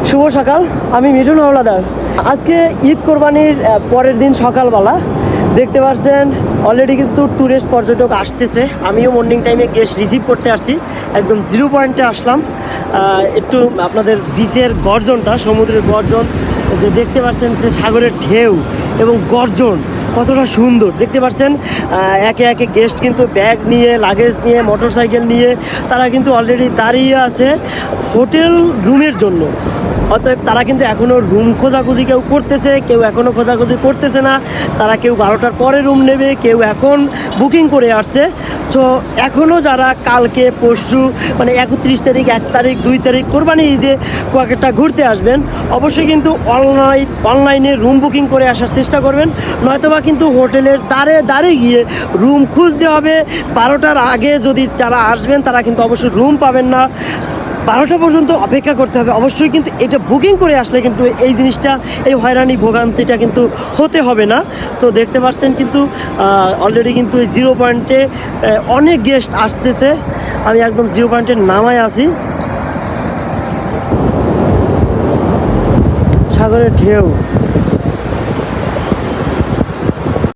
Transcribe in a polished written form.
শুভ সকাল, আমি মিঠুন হাওলাদার। আজকে ঈদ কোরবানির পরের দিন সকালবেলা দেখতে পাচ্ছেন অলরেডি কিন্তু ট্যুরিস্ট পর্যটক আসতেছে। আমিও মর্নিং টাইমে গেস্ট রিসিভ করতে আসছি, একদম জিরো পয়েন্টে আসলাম। একটু আপনাদের বিচের গর্জনটা, সমুদ্রের গর্জন যে দেখতে পাচ্ছেন, যে সাগরের ঢেউ এবং গর্জন কতটা সুন্দর দেখতে পাচ্ছেন। একে একে গেস্ট কিন্তু ব্যাগ নিয়ে, লাগেজ নিয়ে, মোটর সাইকেল নিয়ে তারা কিন্তু অলরেডি দাঁড়িয়ে আছে হোটেল রুমের জন্য। অতএব তারা কিন্তু এখনও রুম খোঁজাখুঁজি কেউ করতেছে, কেউ এখনও খোঁজাখুঁজি করতেছে না। তারা কেউ 12টার পরে রুম নেবে, কেউ এখন বুকিং করে আসছে। সো এখনও যারা কালকে পরশু মানে 31 তারিখ, 1 তারিখ, 2 তারিখ কোরবানি ঈদে কুয়াকাটা ঘুরতে আসবেন, অবশ্যই কিন্তু অনলাইনে রুম বুকিং করে আসার চেষ্টা করবেন। নয়তোবা কিন্তু হোটেলের দ্বারে গিয়ে রুম খুঁজতে হবে। 12টার আগে যদি যারা আসবেন তারা কিন্তু অবশ্যই রুম পাবেন না। 12টা পর্যন্ত অপেক্ষা করতে হবে। অবশ্যই কিন্তু এটা বুকিং করে আসলে কিন্তু এই জিনিসটা, এই হয়রানি ভোগান্তিটা কিন্তু হতে হবে না। তো দেখতে পাচ্ছেন কিন্তু অলরেডি কিন্তু এই জিরো পয়েন্টে অনেক গেস্ট আসতেছে। আমি একদম জিরো পয়েন্টে নামায় আছি। সাগরের ঢেউ